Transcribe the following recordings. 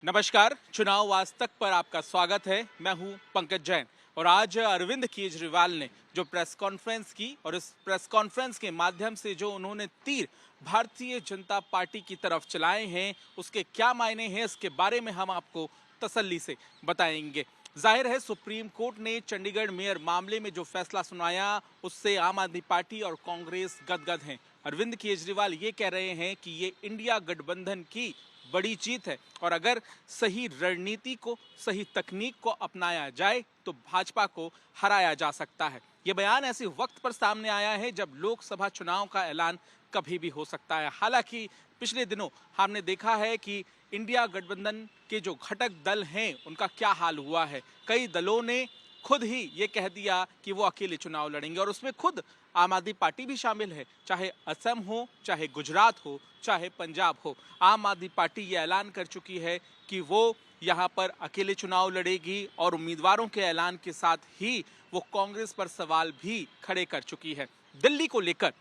नमस्कार, चुनाव आज तक पर आपका स्वागत है। मैं हूं पंकज जैन और आज अरविंद केजरीवाल ने जो प्रेस कॉन्फ्रेंस की और इस प्रेस कॉन्फ्रेंस के माध्यम से जो उन्होंने तीर भारतीय जनता पार्टी की तरफ चलाए हैं, उसके क्या मायने हैं, इसके बारे में हम आपको तसल्ली से बताएंगे। जाहिर है, सुप्रीम कोर्ट ने चंडीगढ़ मेयर मामले में जो फैसला सुनाया, उससे आम आदमी पार्टी और कांग्रेस गदगद हैं। अरविंद केजरीवाल ये कह रहे हैं कि ये इंडिया गठबंधन की बड़ी जीत है और अगर सही रणनीति को, सही तकनीक को अपनाया जाए तो भाजपा को हराया जा सकता है। यह बयान ऐसे वक्त पर सामने आया है जब लोकसभा चुनाव का ऐलान कभी भी हो सकता है। हालांकि पिछले दिनों हमने देखा है कि इंडिया गठबंधन के जो घटक दल हैं, उनका क्या हाल हुआ है। कई दलों ने खुद ही ये कह दिया कि वो अकेले चुनाव लड़ेंगे और उसमें खुद आम आदमी पार्टी भी शामिल है। चाहे असम हो, चाहे गुजरात हो, चाहे पंजाब हो, आम आदमी पार्टी ये ऐलान कर चुकी है कि वो यहाँ पर अकेले चुनाव लड़ेगी और उम्मीदवारों के ऐलान के साथ ही वो कांग्रेस पर सवाल भी खड़े कर चुकी है। दिल्ली को लेकर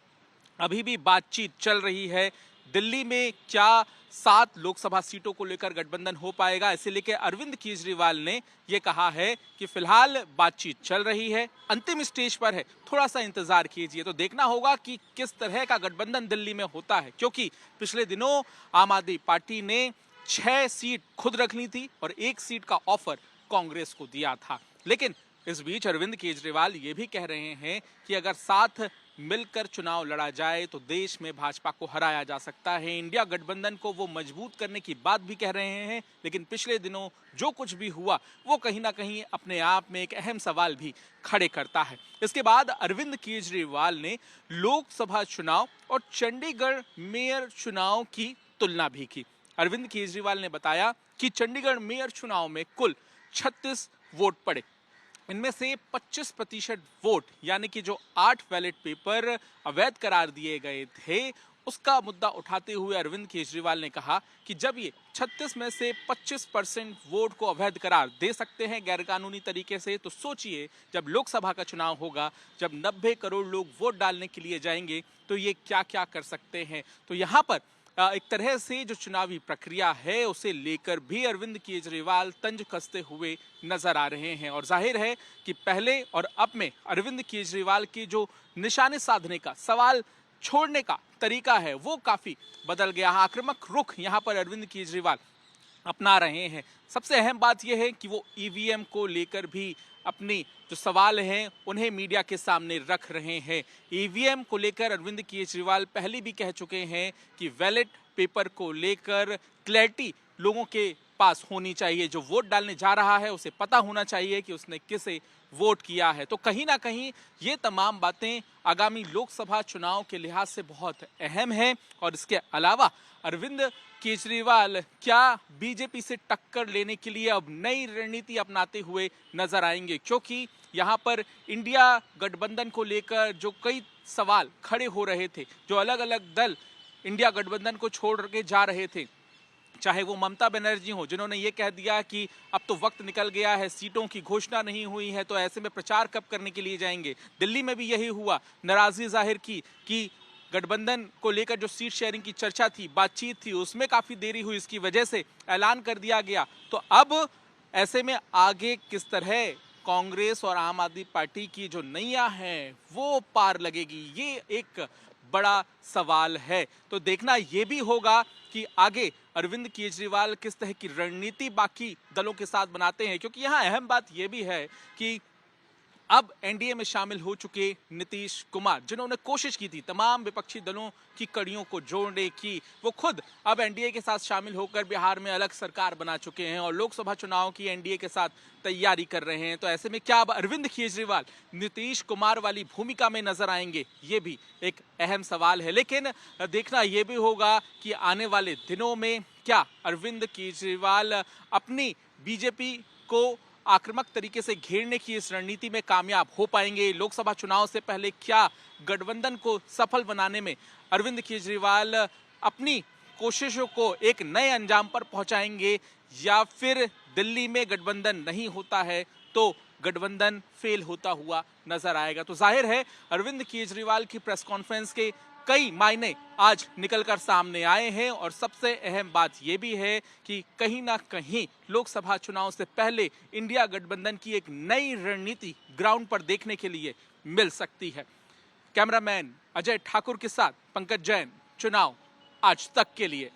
अभी भी बातचीत चल रही है। दिल्ली में क्या 7 लोकसभा सीटों को लेकर गठबंधन हो पाएगा, इसे लेकर अरविंद केजरीवाल ने यह कहा है कि फिलहाल बातचीत चल रही है, अंतिम स्टेज पर है, थोड़ा सा इंतजार कीजिए। तो देखना होगा कि किस तरह का गठबंधन दिल्ली में होता है, क्योंकि पिछले दिनों आम आदमी पार्टी ने 6 सीट खुद रख ली थी और 1 सीट का ऑफर कांग्रेस को दिया था। लेकिन इस बीच अरविंद केजरीवाल ये भी कह रहे हैं कि अगर साथ मिलकर चुनाव लड़ा जाए तो देश में भाजपा को हराया जा सकता है। इंडिया गठबंधन को वो मजबूत करने की बात भी कह रहे हैं, लेकिन पिछले दिनों जो कुछ भी हुआ वो कहीं ना कहीं अपने आप में एक अहम सवाल भी खड़े करता है। इसके बाद अरविंद केजरीवाल ने लोकसभा चुनाव और चंडीगढ़ मेयर चुनाव की तुलना भी की। अरविंद केजरीवाल ने बताया कि चंडीगढ़ मेयर चुनाव में कुल 36 वोट पड़े। इनमें से 25% वोट यानी कि जो 8 बैलेट पेपर अवैध करार दिए गए थे, उसका मुद्दा उठाते हुए अरविंद केजरीवाल ने कहा कि जब ये 36 में से 25% वोट को अवैध करार दे सकते हैं गैरकानूनी तरीके से, तो सोचिए जब लोकसभा का चुनाव होगा, जब 90 करोड़ लोग वोट डालने के लिए जाएंगे, तो ये क्या क्या कर सकते हैं। तो यहाँ पर एक तरह से जो चुनावी प्रक्रिया है उसे लेकर भी अरविंद केजरीवाल तंज कसते हुए नजर आ रहे हैं और जाहिर है कि पहले और अब में अरविंद केजरीवाल के जो निशाने साधने का, सवाल छोड़ने का तरीका है, वो काफी बदल गया है। आक्रामक रुख यहाँ पर अरविंद केजरीवाल अपना रहे हैं। सबसे अहम बात यह है कि वो ईवीएम को लेकर भी अपनी जो सवाल हैं उन्हें मीडिया के सामने रख रहे हैं। ईवीएम को लेकर अरविंद केजरीवाल पहले भी कह चुके हैं कि बैलेट पेपर को लेकर क्लैरिटी लोगों के पास होनी चाहिए। जो वोट डालने जा रहा है उसे पता होना चाहिए कि उसने किसे वोट किया है। तो कहीं ना कहीं ये तमाम बातें आगामी लोकसभा चुनाव के लिहाज से बहुत अहम है। और इसके अलावा अरविंद केजरीवाल क्या बीजेपी से टक्कर लेने के लिए अब नई रणनीति अपनाते हुए नजर आएंगे, क्योंकि यहाँ पर इंडिया गठबंधन को लेकर जो कई सवाल खड़े हो रहे थे, जो अलग अलग दल इंडिया गठबंधन को छोड़ के जा रहे थे, चाहे वो ममता बनर्जी हो जिन्होंने ये कह दिया कि अब तो वक्त निकल गया है, सीटों की घोषणा नहीं हुई है, तो ऐसे में प्रचार कब करने के लिए जाएंगे। दिल्ली में भी यही हुआ, नाराजगी जाहिर की कि गठबंधन को लेकर जो सीट शेयरिंग की चर्चा थी, बातचीत थी, उसमें काफी देरी हुई, इसकी वजह से ऐलान कर दिया गया। तो अब ऐसे में आगे किस तरह कांग्रेस और आम आदमी पार्टी की जो नैया है वो पार लगेगी, ये एक बड़ा सवाल है। तो देखना ये भी होगा कि आगे अरविंद केजरीवाल किस तरह की रणनीति बाकी दलों के साथ बनाते हैं, क्योंकि यहाँ अहम बात यह भी है कि अब एनडीए में शामिल हो चुके नीतीश कुमार, जिन्होंने कोशिश की थी तमाम विपक्षी दलों की कड़ियों को जोड़ने की, वो खुद अब एनडीए के साथ शामिल होकर बिहार में अलग सरकार बना चुके हैं और लोकसभा चुनाव की एनडीए के साथ तैयारी कर रहे हैं। तो ऐसे में क्या अब अरविंद केजरीवाल नीतीश कुमार वाली भूमिका में नजर आएंगे, ये भी एक अहम सवाल है। लेकिन देखना यह भी होगा कि आने वाले दिनों में क्या अरविंद केजरीवाल अपनी बीजेपी को आक्रामक तरीके से घेरने की इस रणनीति में कामयाब हो पाएंगे। लोकसभा चुनाव से पहले क्या गठबंधन को सफल बनाने में अरविंद केजरीवाल अपनी कोशिशों को एक नए अंजाम पर पहुंचाएंगे, या फिर दिल्ली में गठबंधन नहीं होता है तो गठबंधन फेल होता हुआ नजर आएगा। तो जाहिर है अरविंद केजरीवाल की प्रेस कॉन्फ्रेंस के कई मायने आज निकलकर सामने आए हैं और सबसे अहम बात यह भी है कि कहीं ना कहीं लोकसभा चुनाव से पहले इंडिया गठबंधन की एक नई रणनीति ग्राउंड पर देखने के लिए मिल सकती है। कैमरामैन अजय ठाकुर के साथ पंकज जैन, चुनाव आज तक के लिए।